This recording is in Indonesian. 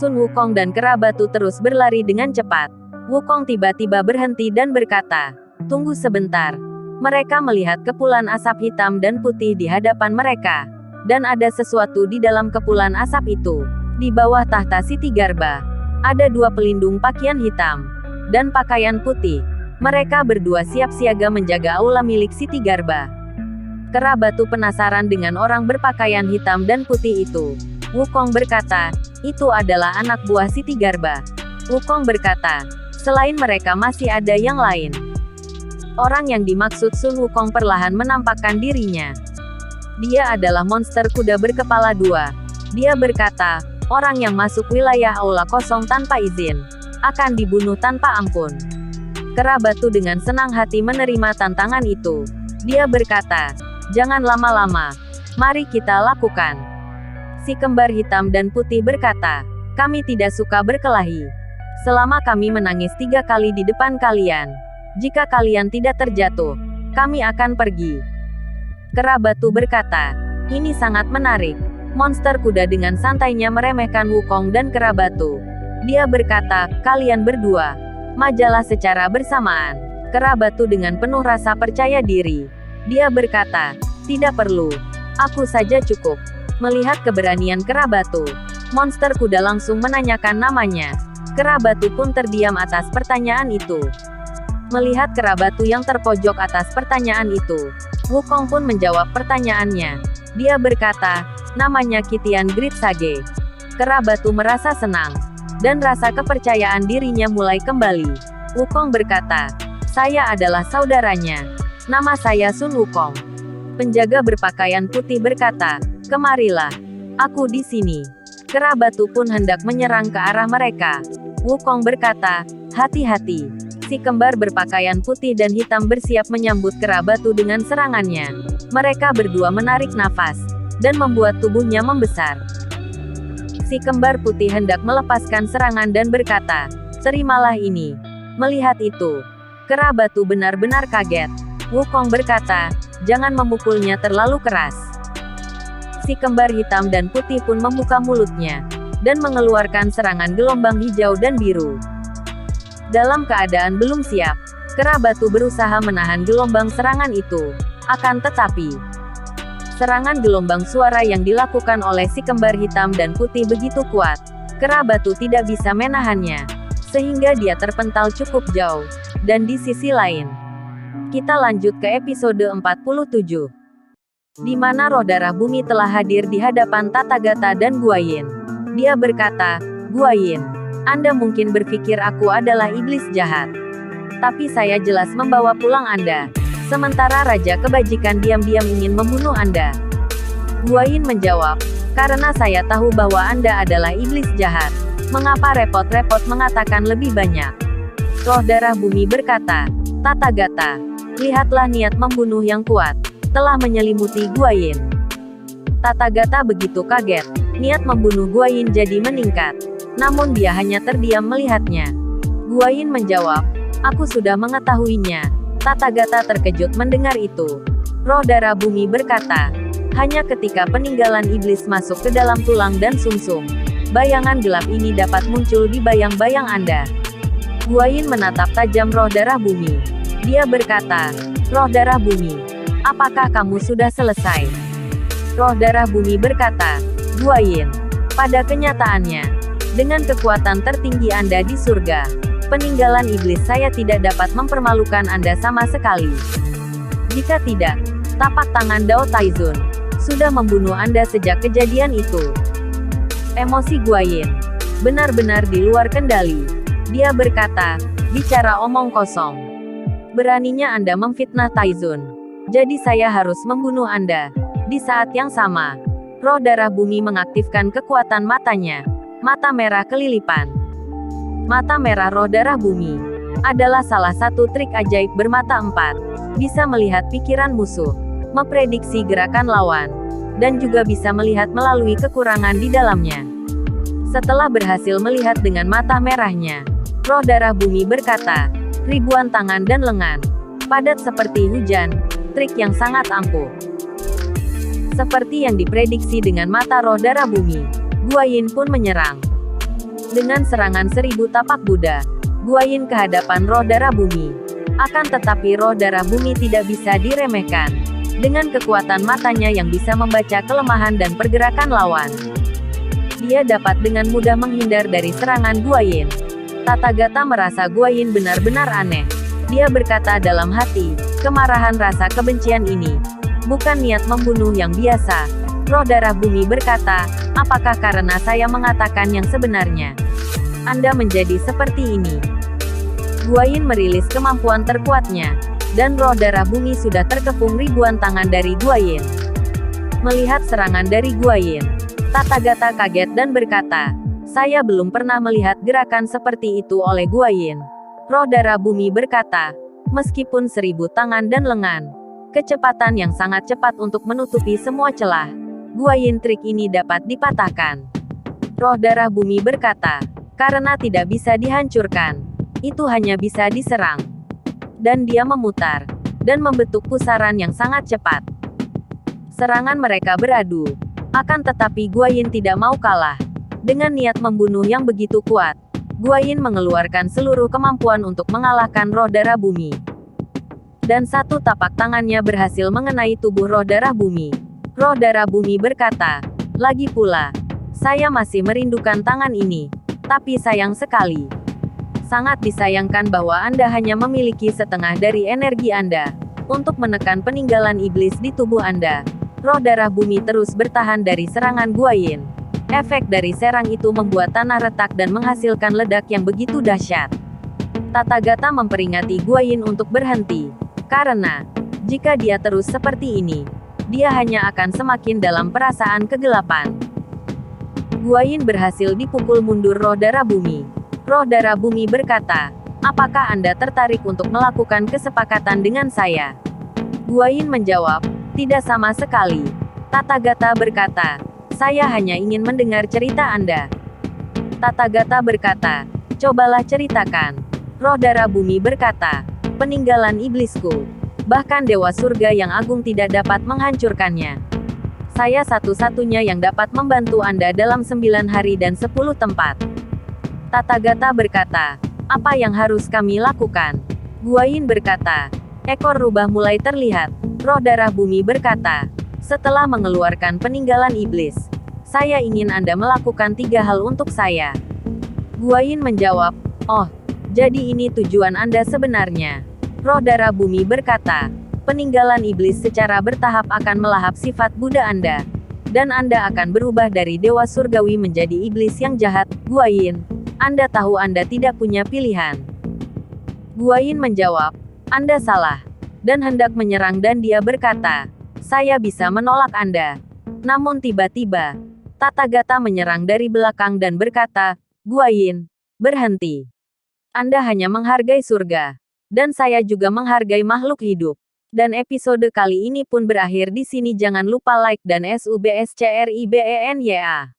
Sun Wukong dan kera batu terus berlari dengan cepat. Wukong tiba-tiba berhenti dan berkata, "Tunggu sebentar." Mereka melihat kepulan asap hitam dan putih di hadapan mereka. Dan ada sesuatu di dalam kepulan asap itu. Di bawah tahta Siti Garba, ada dua pelindung pakaian hitam dan pakaian putih. Mereka berdua siap siaga menjaga aula milik Siti Garba. Kera batu penasaran dengan orang berpakaian hitam dan putih itu. Wukong berkata, "Itu adalah anak buah Siti Garba." Wukong berkata, "Selain mereka masih ada yang lain." Orang yang dimaksud Sun Wukong perlahan menampakkan dirinya. Dia adalah monster kuda berkepala dua. Dia berkata, "Orang yang masuk wilayah aula kosong tanpa izin akan dibunuh tanpa ampun." Kera batu dengan senang hati menerima tantangan itu. Dia berkata, "Jangan lama-lama. Mari kita lakukan." Si kembar hitam dan putih berkata, "Kami tidak suka berkelahi. Selama kami menangis 3 kali di depan kalian. Jika kalian tidak terjatuh, kami akan pergi." Kera batu berkata, "Ini sangat menarik." Monster kuda dengan santainya meremehkan Wukong dan kera batu. Dia berkata, "Kalian berdua, majalah secara bersamaan." Kera batu dengan penuh rasa percaya diri. Dia berkata, "Tidak perlu. Aku saja cukup." Melihat keberanian kera batu, monster kuda langsung menanyakan namanya. Kera batu pun terdiam atas pertanyaan itu. Melihat kera batu yang terpojok atas pertanyaan itu, Wukong pun menjawab pertanyaannya. Dia berkata, "Namanya Kitian Great Sage." Kera batu merasa senang, dan rasa kepercayaan dirinya mulai kembali. Wukong berkata, "Saya adalah saudaranya. Nama saya Sun Wukong." Penjaga berpakaian putih berkata, "Kemarilah. Aku di sini." Kera batu pun hendak menyerang ke arah mereka. Wukong berkata, "Hati-hati." Si kembar berpakaian putih dan hitam bersiap menyambut kera batu dengan serangannya. Mereka berdua menarik nafas, dan membuat tubuhnya membesar. Si kembar putih hendak melepaskan serangan dan berkata, "Terimalah ini." Melihat itu, kera batu benar-benar kaget. Wukong berkata, "Jangan memukulnya terlalu keras." Si kembar hitam dan putih pun membuka mulutnya, dan mengeluarkan serangan gelombang hijau dan biru. Dalam keadaan belum siap, kera batu berusaha menahan gelombang serangan itu. Akan tetapi, serangan gelombang suara yang dilakukan oleh si kembar hitam dan putih begitu kuat, kera batu tidak bisa menahannya, sehingga dia terpental cukup jauh. Dan di sisi lain, kita lanjut ke episode 47. Di mana roh darah bumi telah hadir di hadapan Tathagata dan Guayin. Dia berkata, "Guayin, Anda mungkin berpikir aku adalah iblis jahat. Tapi saya jelas membawa pulang Anda. Sementara Raja Kebajikan diam-diam ingin membunuh Anda." Guayin menjawab, "Karena saya tahu bahwa Anda adalah iblis jahat. Mengapa repot-repot mengatakan lebih banyak?" Roh darah bumi berkata, "Tathagata, lihatlah niat membunuh yang kuat telah menyelimuti Guayin." Tathagata begitu kaget. Niat membunuh Guayin jadi meningkat. Namun dia hanya terdiam melihatnya. Guayin menjawab, "Aku sudah mengetahuinya." Tathagata terkejut mendengar itu. Roh darah bumi berkata, "Hanya ketika peninggalan iblis masuk ke dalam tulang dan sumsum, bayangan gelap ini dapat muncul di bayang-bayang Anda." Guayin menatap tajam roh darah bumi. Dia berkata, "Roh darah bumi, apakah kamu sudah selesai?" Roh darah bumi berkata, "Guayin, pada kenyataannya, dengan kekuatan tertinggi Anda di surga, peninggalan iblis saya tidak dapat mempermalukan Anda sama sekali. Jika tidak, tapak tangan Dao Taizun sudah membunuh Anda sejak kejadian itu." Emosi Guayin benar-benar di luar kendali. Dia berkata, "Bicara omong kosong. Beraninya Anda memfitnah Taizun. Jadi saya harus membunuh Anda." Di saat yang sama, roh darah bumi mengaktifkan kekuatan matanya. Mata merah kelilipan. Mata merah roh darah bumi adalah salah satu trik ajaib bermata empat. Bisa melihat pikiran musuh, memprediksi gerakan lawan, dan juga bisa melihat melalui kekurangan di dalamnya. Setelah berhasil melihat dengan mata merahnya, roh darah bumi berkata, "Ribuan tangan dan lengan, padat seperti hujan, trik yang sangat ampuh." Seperti yang diprediksi dengan mata roh darah bumi, Guayin pun menyerang. Dengan serangan 1000 tapak Buddha, Guayin ke hadapan roh darah bumi. Akan tetapi roh darah bumi tidak bisa diremehkan. Dengan kekuatan matanya yang bisa membaca kelemahan dan pergerakan lawan, dia dapat dengan mudah menghindar dari serangan Guayin. Tathagata merasa Guayin benar-benar aneh. Dia berkata dalam hati, kemarahan rasa kebencian ini bukan niat membunuh yang biasa. Roh darah bumi berkata, apakah karena saya mengatakan yang sebenarnya, Anda menjadi seperti ini? Guayin merilis kemampuan terkuatnya, dan roh darah bumi sudah terkepung ribuan tangan dari Guayin. Melihat serangan dari Guayin, Tathagata kaget dan berkata, saya belum pernah melihat gerakan seperti itu oleh Guayin. Roh darah bumi berkata, meskipun 1000 tangan dan lengan, kecepatan yang sangat cepat untuk menutupi semua celah, Guayin trik ini dapat dipatahkan. Roh darah bumi berkata, karena tidak bisa dihancurkan, itu hanya bisa diserang. Dan dia memutar, dan membentuk pusaran yang sangat cepat. Serangan mereka beradu. Akan tetapi Guayin tidak mau kalah. Dengan niat membunuh yang begitu kuat, Guayin mengeluarkan seluruh kemampuan untuk mengalahkan roh darah bumi. Dan satu tapak tangannya berhasil mengenai tubuh roh darah bumi. Roh darah bumi berkata, lagi pula, saya masih merindukan tangan ini. Tapi sayang sekali. Sangat disayangkan bahwa Anda hanya memiliki setengah dari energi Anda untuk menekan peninggalan iblis di tubuh Anda. Roh darah bumi terus bertahan dari serangan Guayin. Efek dari serang itu membuat tanah retak dan menghasilkan ledak yang begitu dahsyat. Tathagata memperingati Guayin untuk berhenti. Karena, jika dia terus seperti ini, dia hanya akan semakin dalam perasaan kegelapan. Guayin berhasil dipukul mundur roh darah bumi. Roh darah bumi berkata, apakah Anda tertarik untuk melakukan kesepakatan dengan saya? Guayin menjawab, tidak sama sekali. Tathagata berkata, saya hanya ingin mendengar cerita Anda. Tathagata berkata, cobalah ceritakan. Roh darah bumi berkata, peninggalan iblisku. Bahkan Dewa Surga yang agung tidak dapat menghancurkannya. Saya satu-satunya yang dapat membantu Anda dalam 9 hari dan 10 tempat. Tathagata berkata, apa yang harus kami lakukan? Guayin berkata, ekor rubah mulai terlihat. Roh darah bumi berkata, setelah mengeluarkan peninggalan iblis, saya ingin Anda melakukan 3 hal untuk saya. Guayin menjawab, oh, jadi ini tujuan Anda sebenarnya. Roh darah bumi berkata, peninggalan iblis secara bertahap akan melahap sifat Buddha Anda. Dan Anda akan berubah dari Dewa Surgawi menjadi iblis yang jahat. Guayin, Anda tahu Anda tidak punya pilihan. Guayin menjawab, Anda salah. Dan hendak menyerang dan dia berkata, saya bisa menolak Anda. Namun tiba-tiba, Tathagata menyerang dari belakang dan berkata, Guayin, berhenti. Anda hanya menghargai surga. Dan saya juga menghargai makhluk hidup. Dan episode kali ini pun berakhir di sini. Jangan lupa like dan subscribenya.